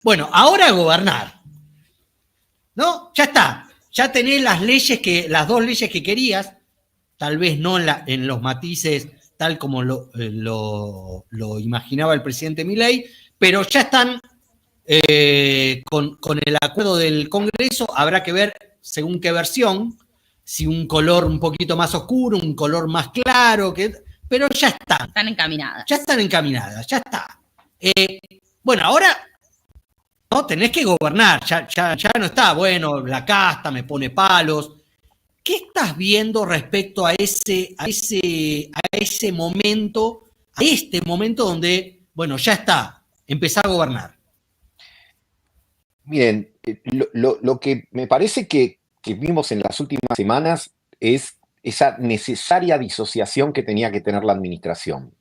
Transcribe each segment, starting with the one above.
Bueno, ahora a gobernar, ¿no? Ya está. Ya tenés las dos leyes que querías, tal vez no en los matices tal como lo imaginaba el presidente Milei, pero ya están con el acuerdo del Congreso. Habrá que ver según qué versión, si un color un poquito más oscuro, un color más claro, pero ya están. Están encaminadas. Ya están encaminadas, ya está. Bueno, ahora no tenés que gobernar, ya no está, bueno, la casta me pone palos. ¿Qué estás viendo respecto a ese momento, a este momento donde, bueno, ya está, empezar a gobernar? Miren, lo que me parece que vimos en las últimas semanas es esa necesaria disociación que tenía que tener la administración.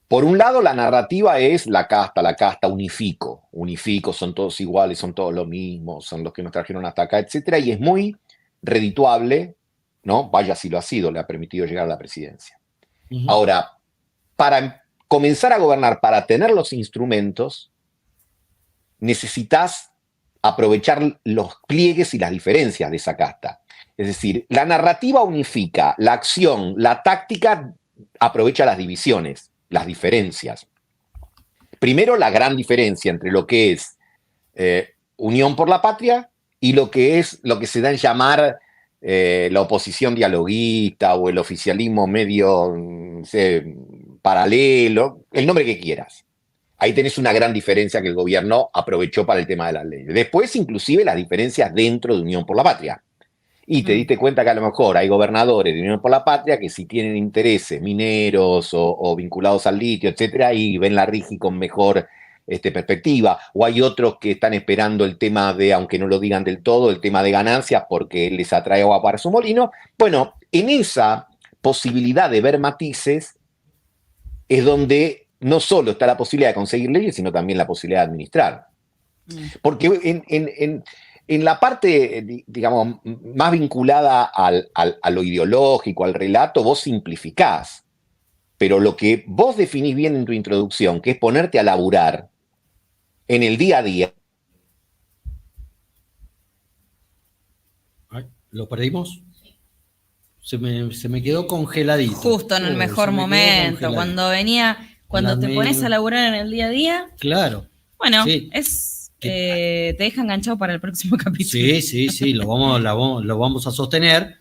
Por un lado, la narrativa es la casta, unifico, son todos iguales, son todos lo mismo, son los que nos trajeron hasta acá, etcétera, y es muy redituable, ¿no? Vaya si lo ha sido, le ha permitido llegar a la presidencia. Ahora, para comenzar a gobernar, para tener los instrumentos, necesitas aprovechar los pliegues y las diferencias de esa casta. Es decir, la narrativa unifica, la acción, la táctica aprovecha las divisiones, las diferencias. Primero, la gran diferencia entre lo que es Unión por la Patria y lo que se da en llamar la oposición dialoguista o el oficialismo medio paralelo, el nombre que quieras. Ahí tenés una gran diferencia que el gobierno aprovechó para el tema de las leyes. Después, inclusive, las diferencias dentro de Unión por la Patria. Y te diste cuenta que a lo mejor hay gobernadores de Unión por la Patria que si tienen intereses mineros o vinculados al litio, etcétera, y ven la RIGI con mejor perspectiva. O hay otros que están esperando el tema de, aunque no lo digan del todo, el tema de ganancias porque les atrae agua para su molino. Bueno, en esa posibilidad de ver matices es donde no solo está la posibilidad de conseguir leyes, sino también la posibilidad de administrar. Porque en la parte, digamos, más vinculada a lo ideológico, al relato, vos simplificás. Pero lo que vos definís bien en tu introducción, que es ponerte a laburar en el día a día. ¿Lo perdimos? Se me quedó congeladito. Justo en el mejor momento, cuando te pones a laburar en el día a día. Claro. Bueno, sí. Te deja enganchado para el próximo capítulo. Sí, lo vamos a sostener.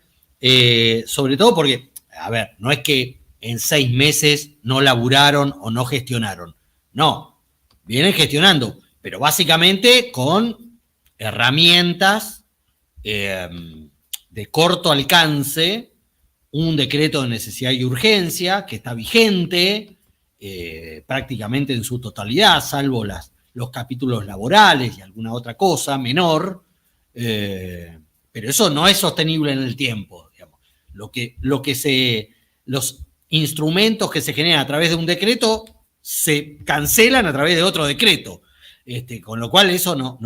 Sobre todo porque, a ver, no es que en 6 meses no laburaron o no gestionaron. No, vienen gestionando, pero básicamente con herramientas de corto alcance, un decreto de necesidad y urgencia que está vigente prácticamente en su totalidad, salvo los capítulos laborales y alguna otra cosa menor, pero eso no es sostenible en el tiempo, digamos. Los instrumentos que se generan a través de un decreto se cancelan a través de otro decreto, con lo cual eso no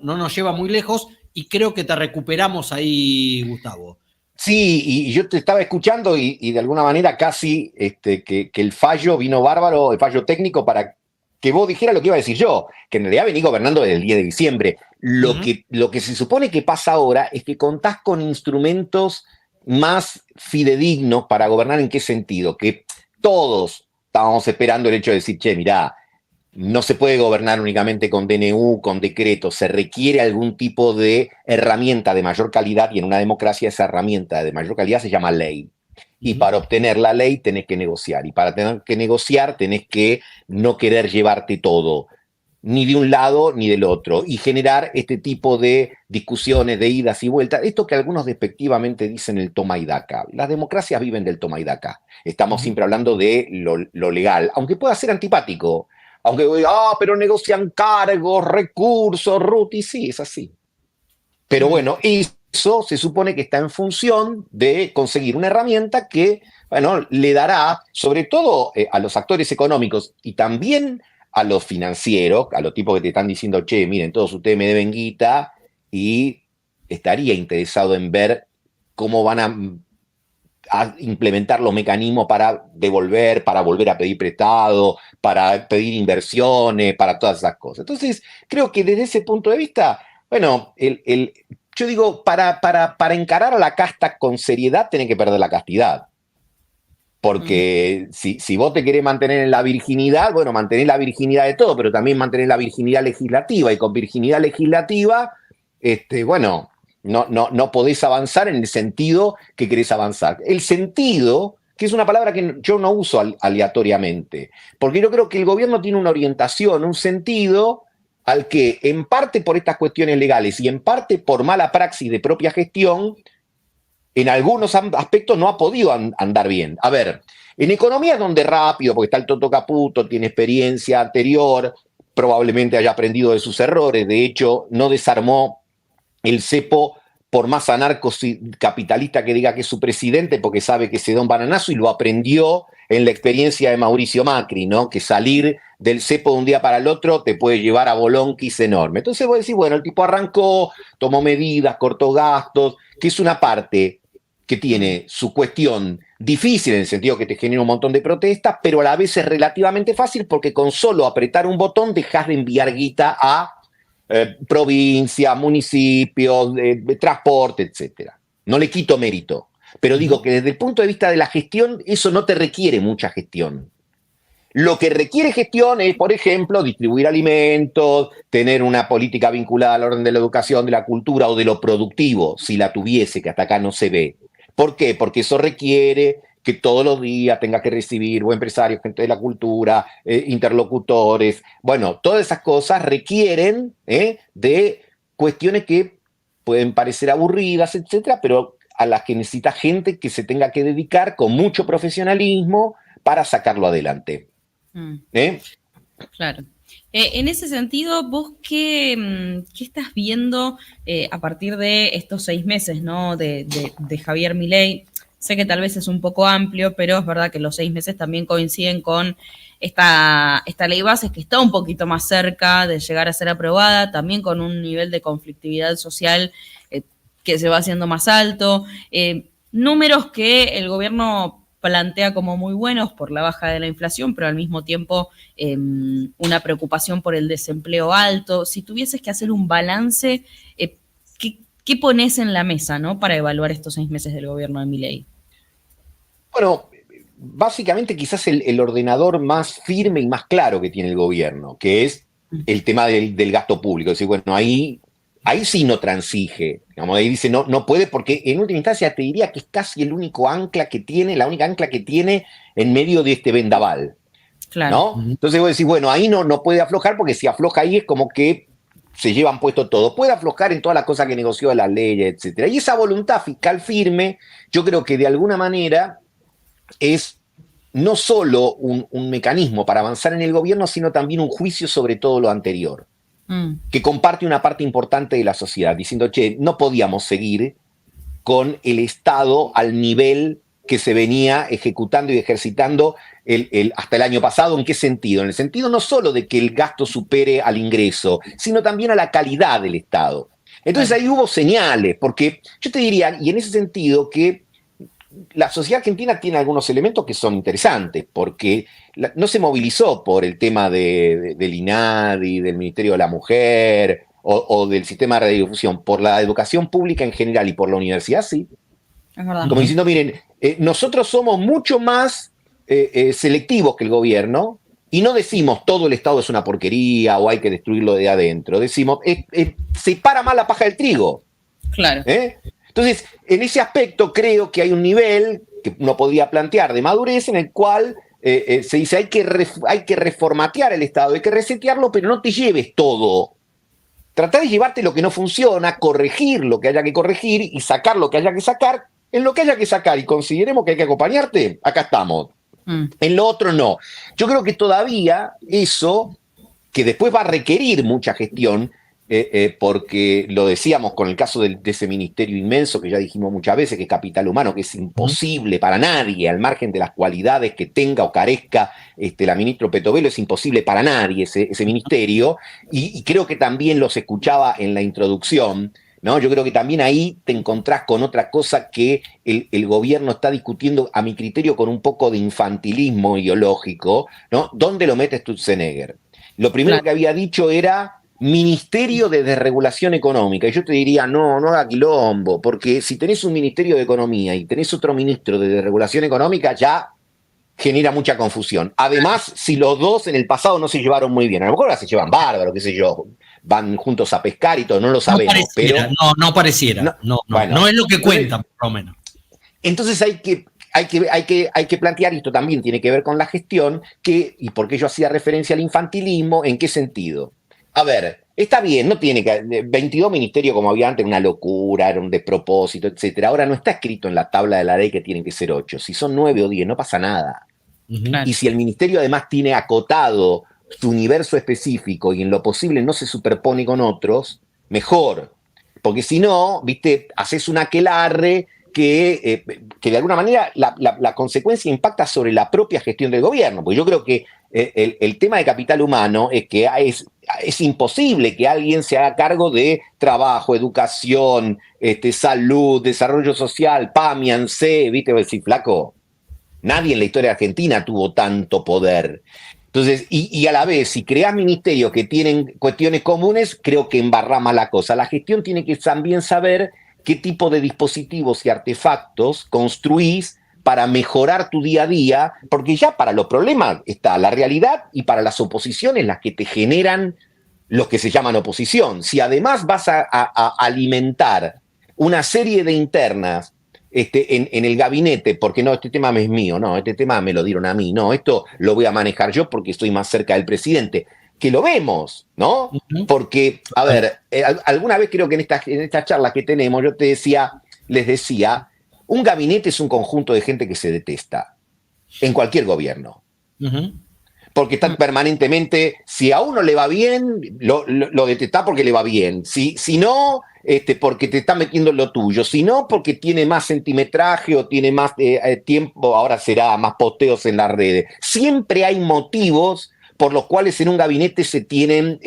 nos lleva muy lejos y creo que te recuperamos ahí, Gustavo. Sí, y yo te estaba escuchando y de alguna manera casi que el fallo vino bárbaro, el fallo técnico para que vos dijeras lo que iba a decir yo, que en realidad vení gobernando desde el 10 de diciembre. Lo que se supone que pasa ahora es que contás con instrumentos más fidedignos para gobernar. ¿En qué sentido? Que todos estábamos esperando el hecho de decir, che, mirá, no se puede gobernar únicamente con DNU, con decretos, se requiere algún tipo de herramienta de mayor calidad y en una democracia esa herramienta de mayor calidad se llama ley. Y para obtener la ley tenés que negociar. Y para tener que negociar tenés que no querer llevarte todo, ni de un lado ni del otro, y generar este tipo de discusiones, de idas y vueltas. Esto que algunos despectivamente dicen el toma y daca. Las democracias viven del toma y daca. Estamos siempre hablando de lo legal, aunque pueda ser antipático. Aunque pero negocian cargos, recursos, RUT, y sí, es así. Pero bueno, eso se supone que está en función de conseguir una herramienta que, bueno, le dará, sobre todo a los actores económicos y también a los financieros, a los tipos que te están diciendo, che, miren, todos ustedes me deben guita, y estaría interesado en ver cómo van a implementar los mecanismos para devolver, para volver a pedir prestado, para pedir inversiones, para todas esas cosas. Entonces, creo que desde ese punto de vista, bueno, yo digo, para encarar a la casta con seriedad, tenés que perder la castidad. Porque si vos te querés mantener en la virginidad, bueno, mantenés la virginidad de todo, pero también mantenés la virginidad legislativa. Y con virginidad legislativa, bueno, no podés avanzar en el sentido que querés avanzar. El sentido, que es una palabra que yo no uso aleatoriamente, porque yo creo que el gobierno tiene una orientación, un sentido al que, en parte por estas cuestiones legales y en parte por mala praxis de propia gestión, en algunos aspectos no ha podido andar bien. A ver, en economía es donde rápido, porque está el Toto Caputo, tiene experiencia anterior, probablemente haya aprendido de sus errores, de hecho no desarmó el cepo por más anarcocapitalista que diga que es su presidente, porque sabe que se da un bananazo y lo aprendió en la experiencia de Mauricio Macri, ¿no? Que salir del cepo de un día para el otro te puede llevar a bolonquis enorme. Entonces vos decís, bueno, el tipo arrancó, tomó medidas, cortó gastos, que es una parte que tiene su cuestión difícil en el sentido que te genera un montón de protestas, pero a la vez es relativamente fácil porque con solo apretar un botón dejas de enviar guita a provincias, municipios, transporte, etc. No le quito mérito, pero digo que desde el punto de vista de la gestión, eso no te requiere mucha gestión. Lo que requiere gestión es, por ejemplo, distribuir alimentos, tener una política vinculada al orden de la educación, de la cultura o de lo productivo, si la tuviese, que hasta acá no se ve. ¿Por qué? Porque eso requiere que todos los días tenga que recibir empresarios, gente de la cultura, interlocutores. Bueno, todas esas cosas requieren de cuestiones que pueden parecer aburridas, etcétera, pero a las que necesita gente que se tenga que dedicar con mucho profesionalismo para sacarlo adelante. Claro. En ese sentido, ¿vos qué estás viendo a partir de estos 6 meses, ¿no? de Javier Milei? Sé que tal vez es un poco amplio, pero es verdad que los 6 meses también coinciden con esta ley base que está un poquito más cerca de llegar a ser aprobada, también con un nivel de conflictividad social que se va haciendo más alto. Números que el gobierno plantea como muy buenos por la baja de la inflación, pero al mismo tiempo una preocupación por el desempleo alto. Si tuvieses que hacer un balance, ¿qué pones en la mesa, ¿no? Para evaluar estos 6 meses del gobierno de Milei? Bueno, básicamente quizás el ordenador más firme y más claro que tiene el gobierno, que es el tema del gasto público. Es decir, bueno, ahí sí no transige. Digamos, ahí dice no puede, porque en última instancia te diría que es casi el único ancla que tiene, la única ancla que tiene en medio de este vendaval. Claro. ¿No? Entonces vos decís, bueno, ahí no puede aflojar, porque si afloja ahí es como que se llevan puesto todo. Puede aflojar en todas las cosas que negoció de las leyes, etc. Y esa voluntad fiscal firme, yo creo que de alguna manera es no solo un mecanismo para avanzar en el gobierno, sino también un juicio sobre todo lo anterior, que comparte una parte importante de la sociedad, diciendo, che, no podíamos seguir con el Estado al nivel que se venía ejecutando y ejercitando hasta el año pasado. ¿En qué sentido? En el sentido no solo de que el gasto supere al ingreso, sino también a la calidad del Estado. Entonces ahí hubo señales, porque yo te diría, y en ese sentido, que la sociedad argentina tiene algunos elementos que son interesantes, porque no se movilizó por el tema del INADI, del Ministerio de la Mujer o del sistema de radiodifusión, por la educación pública en general y por la universidad, sí. Es verdad. Como diciendo, miren, nosotros somos mucho más selectivos que el gobierno y no decimos todo el Estado es una porquería o hay que destruirlo de adentro. Decimos, separa más la paja del trigo. Claro. Entonces, en ese aspecto creo que hay un nivel que uno podría plantear de madurez en el cual se dice hay que reformatear el Estado, hay que resetearlo, pero no te lleves todo. Tratar de llevarte lo que no funciona, corregir lo que haya que corregir y sacar lo que haya que sacar. En lo que haya que sacar y consideremos que hay que acompañarte, acá estamos. En lo otro no. Yo creo que todavía eso, que después va a requerir mucha gestión, porque lo decíamos con el caso de ese ministerio inmenso que ya dijimos muchas veces, que es capital humano, que es imposible para nadie, al margen de las cualidades que tenga o carezca la ministra Petovelo, es imposible para nadie ese ministerio, y creo que también los escuchaba en la introducción, ¿no? Yo creo que también ahí te encontrás con otra cosa que el gobierno está discutiendo, a mi criterio, con un poco de infantilismo ideológico, ¿no? ¿Dónde lo mete Sturzenegger? Lo primero Claro. que había dicho era Ministerio de Desregulación Económica. Y yo te diría, no haga quilombo, porque si tenés un Ministerio de Economía y tenés otro ministro de Desregulación Económica, ya genera mucha confusión. Además, si los dos en el pasado no se llevaron muy bien, a lo mejor ahora se llevan bárbaro, qué sé yo, van juntos a pescar y todo, no lo sabemos, no pareciera, pero... no pareciera, Bueno, no es lo que entonces, cuentan, por lo menos. entonces hay que plantear, y esto también tiene que ver con la gestión, y por qué yo hacía referencia al infantilismo, ¿en qué sentido? A ver, está bien, no tiene que... 22 ministerios como había antes, una locura, era un despropósito, etcétera. Ahora no está escrito en la tabla de la ley que tienen que ser 8. Si son 9 o 10, no pasa nada. Claro. Y si el ministerio además tiene acotado su universo específico y en lo posible no se superpone con otros, mejor. Porque si no, viste, haces un aquelarre que de alguna manera la consecuencia impacta sobre la propia gestión del gobierno. Porque yo creo que el tema de capital humano es que es imposible que alguien se haga cargo de trabajo, educación, salud, desarrollo social, PAMIANSE, viste, voy a decir, flaco. Nadie en la historia argentina tuvo tanto poder. Entonces, y a la vez, si creás ministerios que tienen cuestiones comunes, creo que embarrama la cosa. La gestión tiene que también saber qué tipo de dispositivos y artefactos construís para mejorar tu día a día, porque ya para los problemas está la realidad y para las oposiciones las que te generan los que se llaman oposición. Si además vas a alimentar una serie de internas en el gabinete, porque no, este tema es mío, no, este tema me lo dieron a mí, no, esto lo voy a manejar yo porque estoy más cerca del presidente, que lo vemos, ¿no? Porque, a ver, alguna vez creo que en estas charlas que tenemos, yo les decía, un gabinete es un conjunto de gente que se detesta, en cualquier gobierno. Porque están permanentemente, si a uno le va bien, lo detestás porque le va bien. Si no, porque te está metiendo en lo tuyo. Si no, porque tiene más centimetraje o tiene más tiempo, ahora será más posteos en las redes. Siempre hay motivos por los cuales en un gabinete se tienen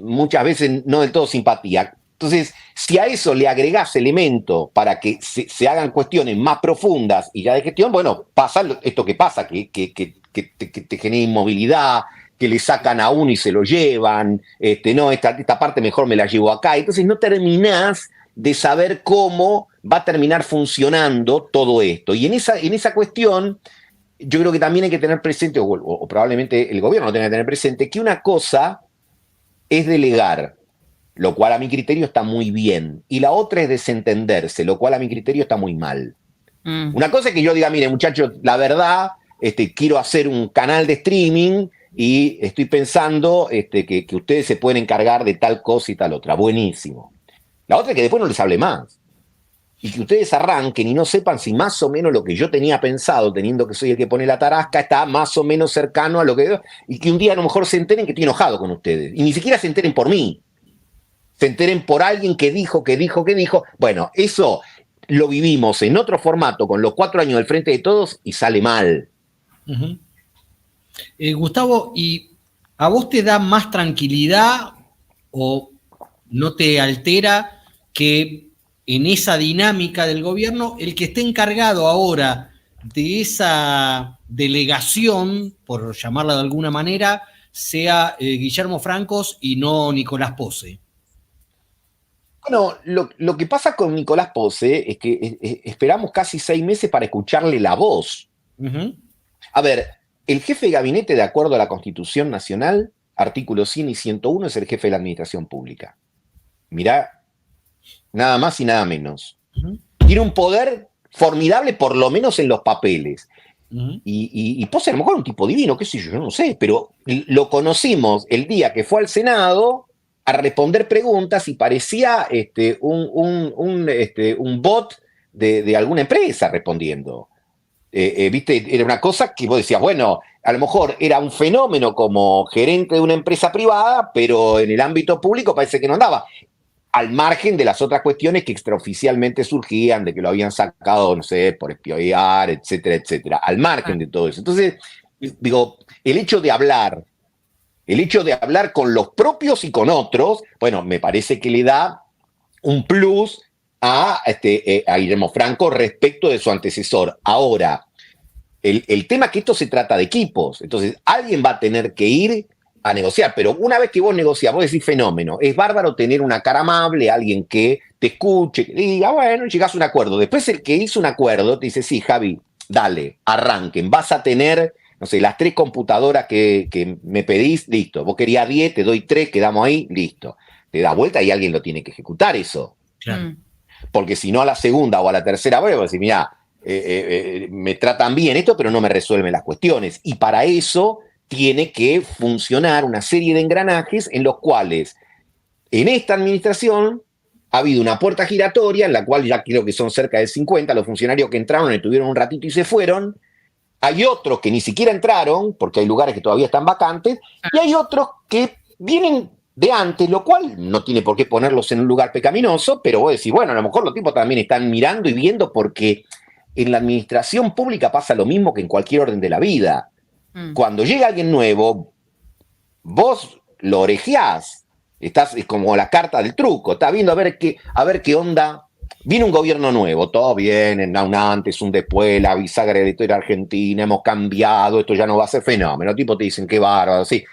muchas veces no del todo simpatía. Entonces, si a eso le agregás elementos para que se hagan cuestiones más profundas y ya de gestión, bueno, pasa esto que pasa, que te genera inmovilidad, que le sacan a uno y se lo llevan, no, esta parte mejor me la llevo acá. Entonces no terminás de saber cómo va a terminar funcionando todo esto. Y en esa cuestión, yo creo que también hay que tener presente, o probablemente el gobierno tenga que tener presente, que una cosa es delegar, lo cual a mi criterio está muy bien, y la otra es desentenderse, lo cual a mi criterio está muy mal. Una cosa es que yo diga, mire muchachos, la verdad, quiero hacer un canal de streaming y estoy pensando que ustedes se pueden encargar de tal cosa y tal otra. Buenísimo. La otra es que después no les hable más. Y que ustedes arranquen y no sepan si más o menos lo que yo tenía pensado, teniendo que soy el que pone la tarasca, está más o menos cercano a lo que... Y que un día a lo mejor se enteren que estoy enojado con ustedes. Y ni siquiera se enteren por mí. Se enteren por alguien que dijo. Bueno, eso lo vivimos en otro formato con los 4 años del Frente de Todos y sale mal. Gustavo, ¿y a vos te da más tranquilidad o no te altera que en esa dinámica del gobierno el que esté encargado ahora de esa delegación, por llamarla de alguna manera, sea Guillermo Francos y no Nicolás Pose? Bueno, lo que pasa con Nicolás Pose es que esperamos casi 6 meses para escucharle la voz. A ver, el jefe de gabinete, de acuerdo a la Constitución Nacional, artículos 100 y 101, es el jefe de la administración pública. Mirá, nada más y nada menos. Tiene un poder formidable, por lo menos en los papeles. Y Pose a lo mejor es un tipo divino, qué sé yo no sé, pero lo conocimos el día que fue al Senado a responder preguntas y parecía un bot de alguna empresa respondiendo. ¿Viste? Era una cosa que vos decías, bueno, a lo mejor era un fenómeno como gerente de una empresa privada, pero en el ámbito público parece que no andaba. Al margen de las otras cuestiones que extraoficialmente surgían, de que lo habían sacado, no sé, por espionear, etcétera, etcétera. Al margen de todo eso. Entonces, digo, el hecho de hablar con los propios y con otros, bueno, me parece que le da un plus a Guillermo Franco respecto de su antecesor. Ahora, el tema es que esto se trata de equipos, entonces alguien va a tener que ir a negociar, pero una vez que vos negociás, vos decís fenómeno, es bárbaro tener una cara amable, alguien que te escuche, que diga, bueno, llegás a un acuerdo. Después el que hizo un acuerdo te dice, sí, Javi, dale, arranquen, vas a tener, no sé, las 3 computadoras que me pedís, listo, vos querías 10, te doy 3, quedamos ahí, listo. Te da vuelta y alguien lo tiene que ejecutar eso. Claro. Porque si no a la segunda o a la tercera vez, vos decís, mirá, me tratan bien esto, pero no me resuelven las cuestiones. Y para eso tiene que funcionar una serie de engranajes en los cuales en esta administración ha habido una puerta giratoria en la cual ya creo que son cerca de 50 los funcionarios que entraron, estuvieron un ratito y se fueron. Hay otros que ni siquiera entraron, porque hay lugares que todavía están vacantes, y hay otros que vienen de antes, lo cual no tiene por qué ponerlos en un lugar pecaminoso, pero vos decís, bueno, a lo mejor los tipos también están mirando y viendo, porque en la administración pública pasa lo mismo que en cualquier orden de la vida. Cuando llega alguien nuevo, vos lo orejeás, es como la carta del truco, estás viendo a ver qué onda. Viene un gobierno nuevo, todo bien, un antes, un después, la bisagra de la historia argentina, hemos cambiado, esto ya no va a ser fenómeno. Tipo te dicen, qué bárbaro, sí.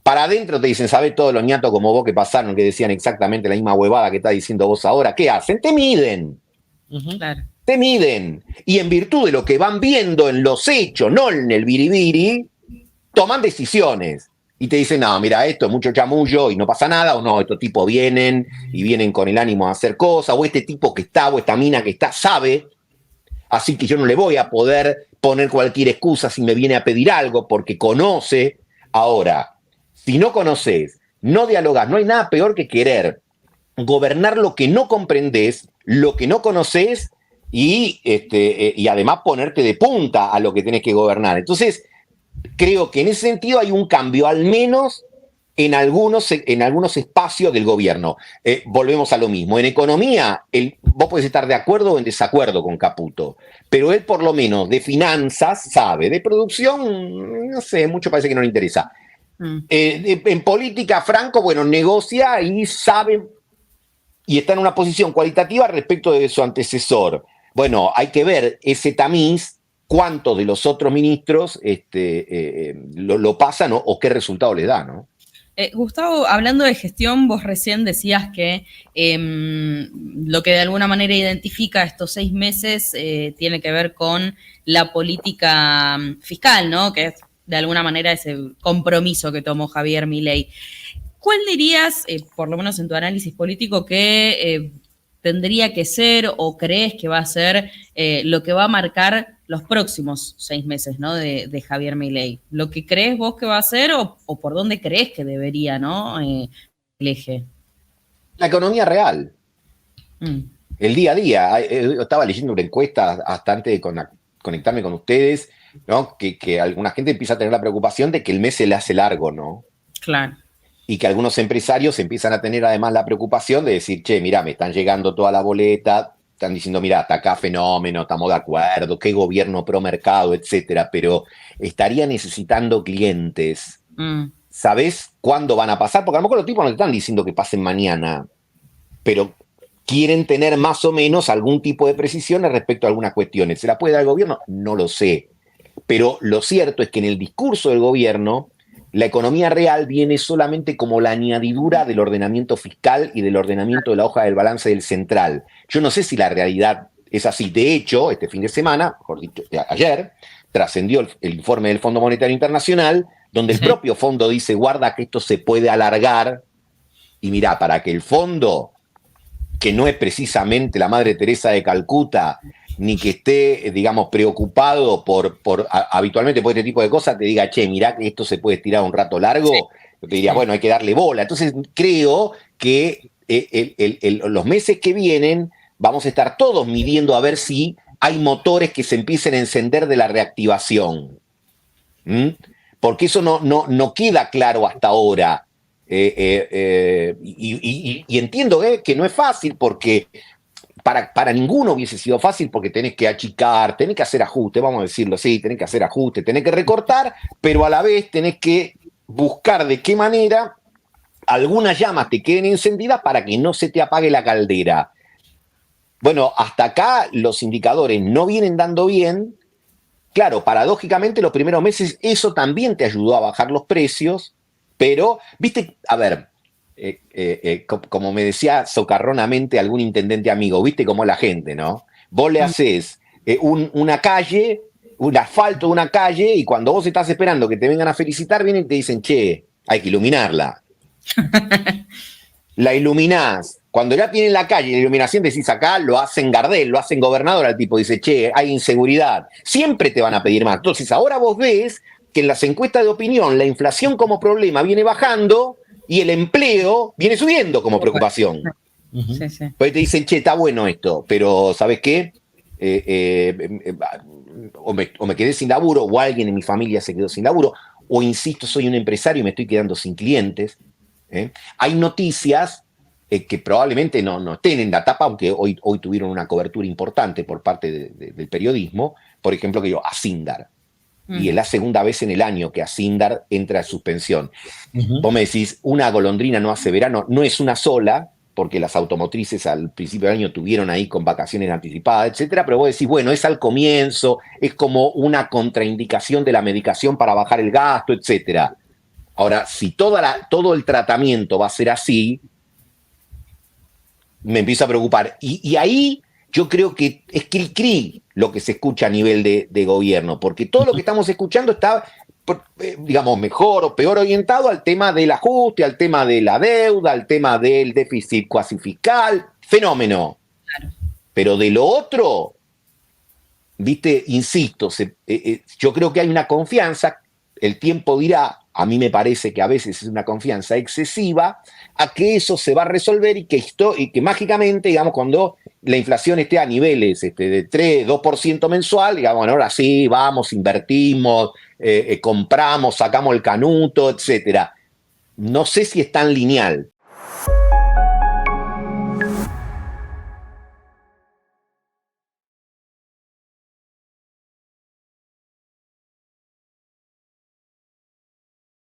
Para adentro te dicen, ¿sabés todos los ñatos como vos que pasaron, que decían exactamente la misma huevada que estás diciendo vos ahora? ¿Qué hacen? Te miden. Claro. Te miden. Y en virtud de lo que van viendo en los hechos, no en el biribiri, toman decisiones. Y te dicen, no, mira, esto es mucho chamullo y no pasa nada, o no, estos tipos vienen y vienen con el ánimo a hacer cosas, o este tipo que está, o esta mina que está, sabe, así que yo no le voy a poder poner cualquier excusa si me viene a pedir algo, porque conoce. Ahora, si no conoces, no dialogás, no hay nada peor que querer gobernar lo que no comprendés, lo que no conoces, y además ponerte de punta a lo que tenés que gobernar. Entonces, creo que en ese sentido hay un cambio, al menos en algunos espacios del gobierno. Volvemos a lo mismo. En economía, vos podés estar de acuerdo o en desacuerdo con Caputo, pero él por lo menos de finanzas sabe, de producción, no sé, mucho parece que no le interesa. En política, Franco, bueno, negocia y sabe, y está en una posición cualitativa respecto de su antecesor. Bueno, hay que ver ese tamiz, cuántos de los otros ministros lo pasan o qué resultado les da, ¿no? Gustavo, hablando de gestión, vos recién decías que lo que de alguna manera identifica estos 6 meses tiene que ver con la política fiscal, ¿no? Que es de alguna manera ese compromiso que tomó Javier Milei. ¿Cuál dirías, por lo menos en tu análisis político, que tendría que ser o crees que va a ser lo que va a marcar los próximos 6 meses, ¿no? de Javier Milei? ¿Lo que crees vos que va a ser o por dónde crees que debería, ¿no? El eje. La economía real. El día a día. Yo estaba leyendo una encuesta hasta antes de conectarme con ustedes, ¿no? Que alguna gente empieza a tener la preocupación de que el mes se le hace largo, ¿no? Claro. Y que algunos empresarios empiezan a tener además la preocupación de decir, che, mirá, me están llegando toda la boleta, están diciendo, mirá, hasta acá fenómeno, estamos de acuerdo, qué gobierno pro mercado, etcétera, pero estaría necesitando clientes. ¿Sabés cuándo van a pasar? Porque a lo mejor los tipos no te están diciendo que pasen mañana, pero quieren tener más o menos algún tipo de precisiones respecto a algunas cuestiones. ¿Se la puede dar el gobierno? No lo sé. Pero lo cierto es que en el discurso del gobierno, la economía real viene solamente como la añadidura del ordenamiento fiscal y del ordenamiento de la hoja del balance del central. Yo no sé si la realidad es así. De hecho, este fin de semana, mejor dicho, ayer, trascendió el informe del Fondo Monetario Internacional, donde el propio fondo dice, guarda que esto se puede alargar. Y mirá, para que el fondo, que no es precisamente la Madre Teresa de Calcuta, ni que esté, digamos, preocupado por habitualmente por este tipo de cosas, te diga, che, mirá que esto se puede estirar un rato largo, yo te diría, bueno, hay que darle bola. Entonces creo que los meses que vienen vamos a estar todos midiendo a ver si hay motores que se empiecen a encender de la reactivación. Porque eso no queda claro hasta ahora. Y entiendo que no es fácil porque para ninguno hubiese sido fácil porque tenés que achicar, tenés que hacer ajustes, vamos a decirlo así, tenés que hacer ajustes, tenés que recortar, pero a la vez tenés que buscar de qué manera algunas llamas te queden encendidas para que no se te apague la caldera. Bueno, hasta acá los indicadores no vienen dando bien. Claro, paradójicamente los primeros meses eso también te ayudó a bajar los precios, pero, viste, a ver, como me decía socarronamente algún intendente amigo, viste cómo es la gente, ¿no? Vos le haces una calle, un asfalto de una calle, y cuando vos estás esperando que te vengan a felicitar, vienen y te dicen, che, hay que iluminarla. La iluminás. Cuando ya tienen la calle y la iluminación, decís acá, lo hacen Gardel, lo hacen Gobernador, al tipo dice, che, hay inseguridad. Siempre te van a pedir más. Entonces ahora vos ves que en las encuestas de opinión la inflación como problema viene bajando y el empleo viene subiendo como preocupación. Sí, sí. Pues te dicen, che, está bueno esto, pero ¿sabes qué? O me quedé sin laburo, o alguien en mi familia se quedó sin laburo, o insisto, soy un empresario y me estoy quedando sin clientes. Hay noticias que probablemente no estén en la tapa, aunque hoy tuvieron una cobertura importante por parte del periodismo. Por ejemplo, que yo, Asindar. Y es la segunda vez en el año que Asindar entra a suspensión. Vos me decís, una golondrina no hace verano. No es una sola, porque las automotrices al principio del año tuvieron ahí con vacaciones anticipadas, etcétera, pero vos decís, bueno, es al comienzo, es como una contraindicación de la medicación para bajar el gasto, etcétera. Ahora, si todo el tratamiento va a ser así, me empiezo a preocupar. Y ahí yo creo que es cri-cri lo que se escucha a nivel de gobierno, porque todo lo que estamos escuchando está, digamos, mejor o peor orientado al tema del ajuste, al tema de la deuda, al tema del déficit cuasi fiscal, fenómeno. Claro. Pero de lo otro, viste, insisto, yo creo que hay una confianza, el tiempo dirá, a mí me parece que a veces es una confianza excesiva, a que eso se va a resolver y que mágicamente, digamos, cuando la inflación esté a niveles de 3, 2% mensual, digamos, bueno, ahora sí, vamos, invertimos, compramos, sacamos el canuto, etcétera. No sé si es tan lineal.